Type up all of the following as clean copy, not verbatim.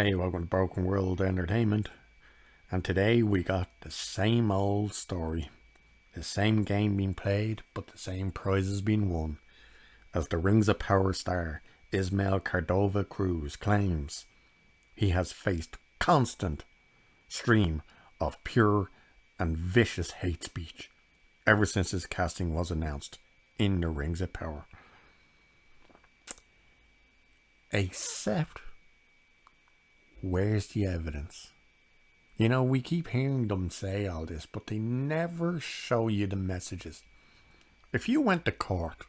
Hey, welcome to Broken World Entertainment. And today we got the same old story. The same game being played, but the same prizes being won. As the Rings of Power star Ismael Cordova Cruz claims he has faced constant stream of pure and vicious hate speech ever since his casting was announced in the Rings of Power. Except, where's the evidence? You know, we keep hearing them say all this, but they never show you the messages. If you went to court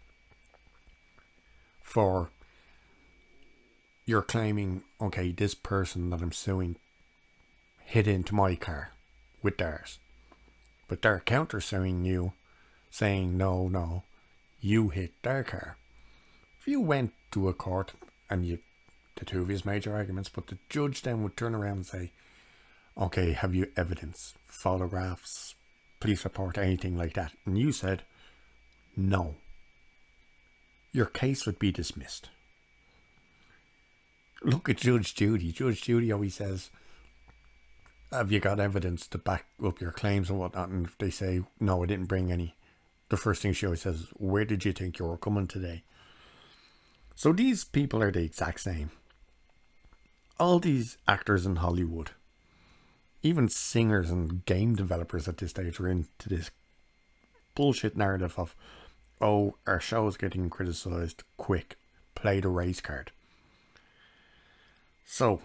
for you're claiming, okay, this person that I'm suing hit into my car with theirs, but they're counter-suing you, saying, no, you hit their car. If you went to a court and the two of you made your arguments, but the judge then would turn around and say, okay, have you evidence, photographs, police report, anything like that? And you said, no. Your case would be dismissed. Look at Judge Judy. Judge Judy always says, have you got evidence to back up your claims and whatnot? And if they say, no, I didn't bring any, the first thing she always says, where did you think you were coming today? So these people are the exact same. All these actors in Hollywood, even singers and game developers at this stage, are into this bullshit narrative of, oh, our show is getting criticised, quick, play the race card. So,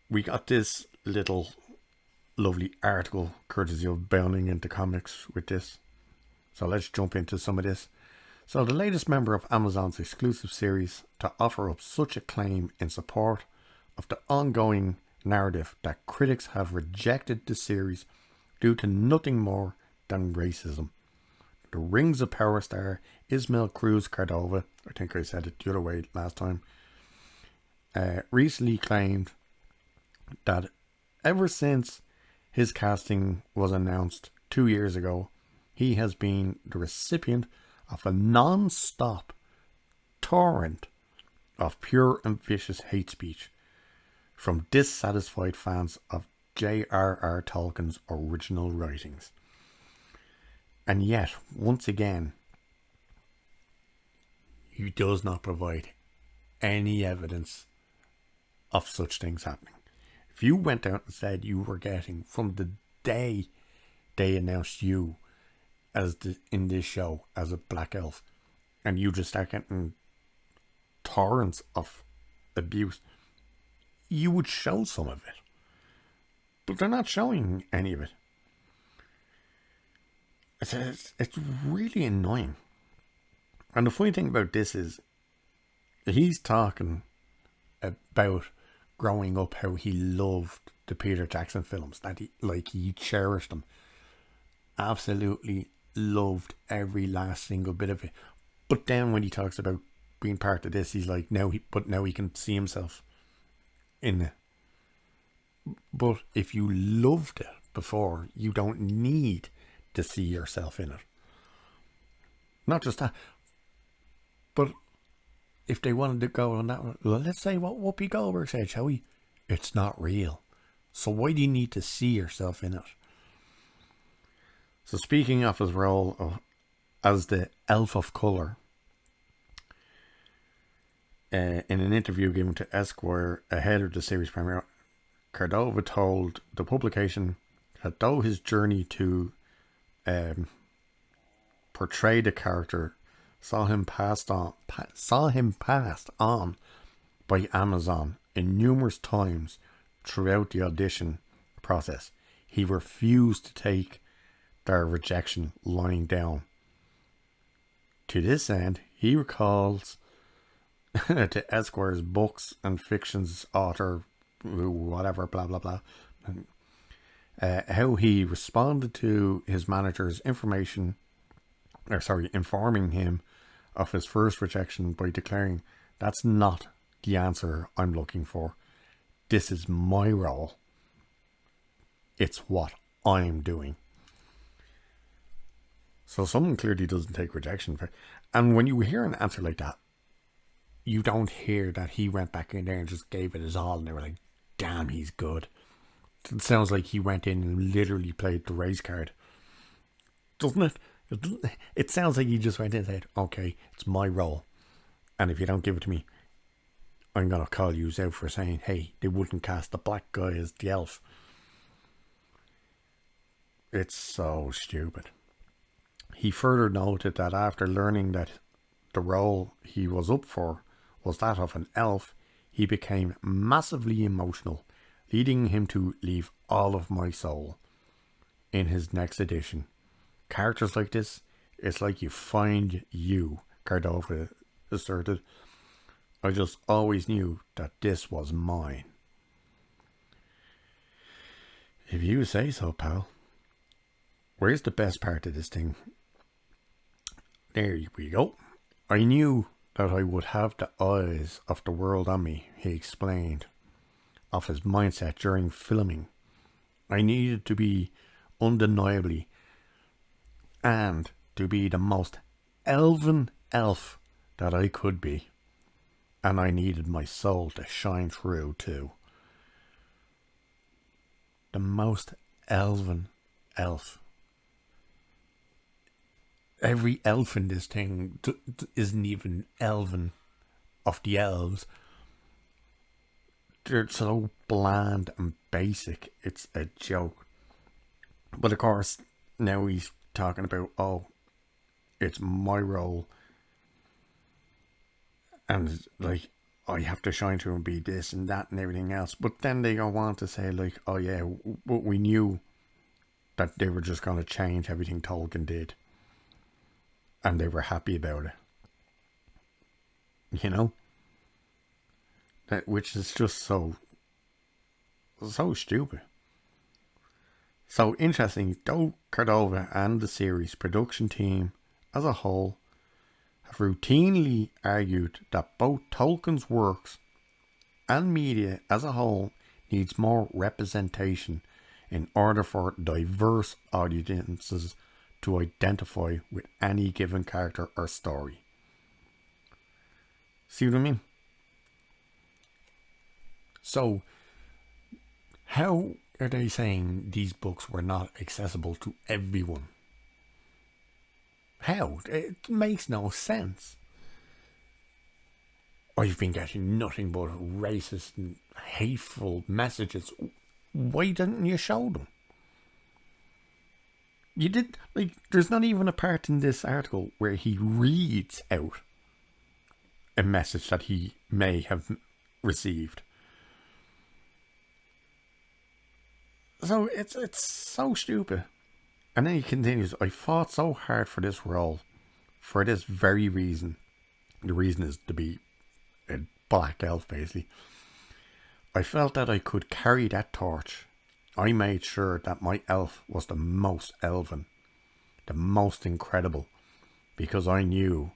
we got this little lovely article courtesy of Bounding into Comics with this. So let's jump into some of this. So the latest member of Amazon's exclusive series to offer up such a claim in support of the ongoing narrative that critics have rejected the series due to nothing more than racism. The Rings of Power star Ismael Cruz Cordova, I think I said it the other way last time, recently claimed that ever since his casting was announced 2 years ago, he has been the recipient of a non-stop torrent of pure and vicious hate speech from dissatisfied fans of J.R.R. Tolkien's original writings. And yet, once again, he does not provide any evidence of such things happening. If you went out and said you were getting, from the day they announced you as in this show as a black elf, and you just start getting torrents of abuse, you would show some of it. But they're not showing any of it. It's really annoying. And the funny thing about this is, he's talking about growing up, how he loved the Peter Jackson films, that he cherished them, absolutely loved every last single bit of it. But then when he talks about being part of this, he's like, now he can see himself in it. But if you loved it before, you don't need to see yourself in it. Not just that, but if they wanted to go on that one, well, let's say what Whoopi Goldberg said, shall we? It's not real. So why do you need to see yourself in it? So speaking of his role as the Elf of Colour, in an interview given to Esquire ahead of the series premiere, Cordova told the publication that though his journey to portray the character saw him passed on by Amazon in numerous times throughout the audition process, he refused to take their rejection lying down. To this end, he recalls to Esquire's books and fictions author, whatever, blah blah blah, how he responded to his manager's informing him of his first rejection by declaring, that's not the answer I'm looking for. This is my role. It's what I'm doing. So someone clearly doesn't take rejection. And when you hear an answer like that, you don't hear that he went back in there and just gave it his all and they were like, damn, he's good. It sounds like he went in and literally played the race card. Doesn't it? It sounds like he just went in and said, okay, it's my role. And if you don't give it to me, I'm going to call you out for saying, hey, they wouldn't cast the black guy as the elf. It's so stupid. He further noted that after learning that the role he was up for was that of an elf, he became massively emotional, leading him to leave all of my soul. In his next edition, characters like this, it's like you find you, Cordova asserted. I just always knew that this was mine. If you say so, pal. Where's the best part of this thing? There we go. I knew that I would have the eyes of the world on me, he explained, of his mindset during filming. I needed to be undeniably and to be the most elven elf that I could be. And I needed my soul to shine through too. The most elven elf. Every elf in this thing isn't even elven of the elves. They're so bland and basic, it's a joke. But of course, now he's talking about, oh, it's my role. And like, I have to shine through and be this and that and everything else. But then they go on to say like, oh yeah, but we knew that they were just going to change everything Tolkien did. And they were happy about it. You know? Which is just so stupid. So interesting, though Cordova and the series production team as a whole have routinely argued that both Tolkien's works and media as a whole needs more representation in order for diverse audiences to identify with any given character or story. See what I mean? So, how are they saying these books were not accessible to everyone? How? It makes no sense. I've been getting nothing but racist and hateful messages. Why didn't you show them? You did, like, there's not even a part in this article where he reads out a message that he may have received. So it's so stupid. And then he continues, I fought so hard for this role, for this very reason. The reason is to be a black elf, basically. I felt that I could carry that torch. I made sure that my elf was the most elven, the most incredible, because I knew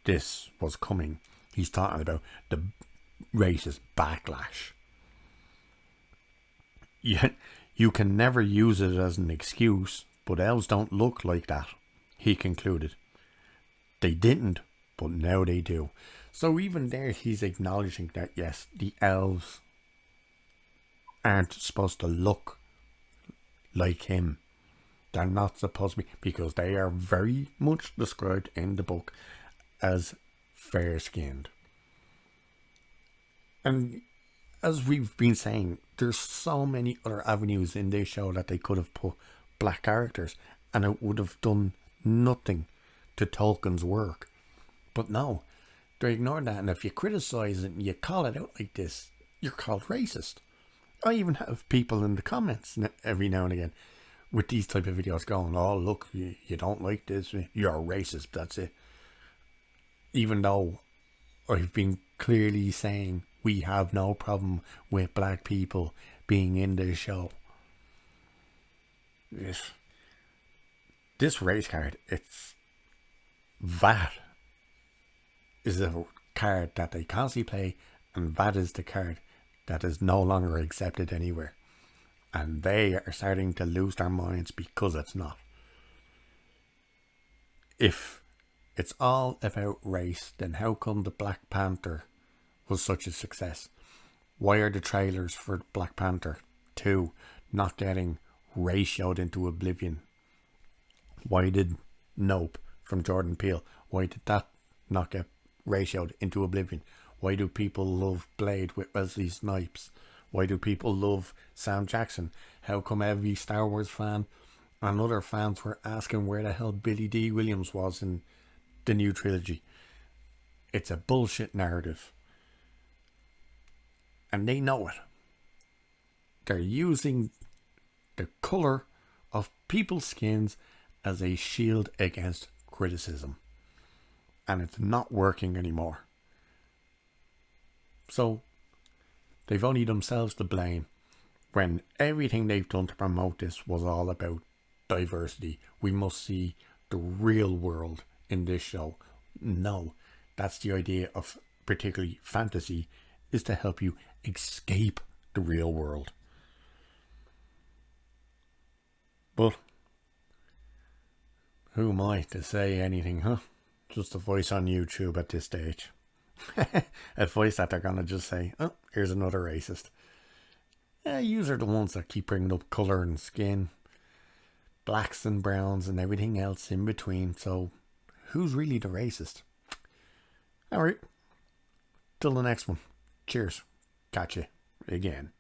this was coming. He's talking about the racist backlash. You can never use it as an excuse, but elves don't look like that, he concluded. They didn't, but now they do. So even there he's acknowledging that yes, the elves aren't supposed to look like him. They're not supposed to be, because they are very much described in the book as fair-skinned. And as we've been saying, there's so many other avenues in this show that they could have put black characters and it would have done nothing to Tolkien's work. But no, they ignored that, and if you criticise it and you call it out like this, you're called racist. I even have people in the comments every now and again with these type of videos going, oh look, you don't like this, you're a racist, that's it. Even though I've been clearly saying we have no problem with black people being in this show. This race card, it's that is a card that they constantly play, and that is the card that is no longer accepted anywhere. And they are starting to lose their minds because it's not. If it's all about race, then how come the Black Panther was such a success? Why are the trailers for Black Panther 2 not getting ratioed into oblivion? Why did Nope from Jordan Peele, why did that not get ratioed into oblivion? Why do people love Blade with Wesley Snipes? Why do people love Sam Jackson? How come every Star Wars fan and other fans were asking where the hell Billy D. Williams was in the new trilogy? It's a bullshit narrative. And they know it. They're using the colour of people's skins as a shield against criticism. And it's not working anymore. So they've only themselves to blame when everything they've done to promote this was all about diversity. We must see the real world in this show. No, that's the idea of particularly fantasy, is to help you escape the real world. But who am I to say anything, huh? Just a voice on YouTube at this stage. A voice that they're gonna just say, oh, here's another racist. Yous are the ones that keep bringing up colour and skin, blacks and browns and everything else in between, so who's really the racist? Alright, till the next one. Cheers. Catch you again.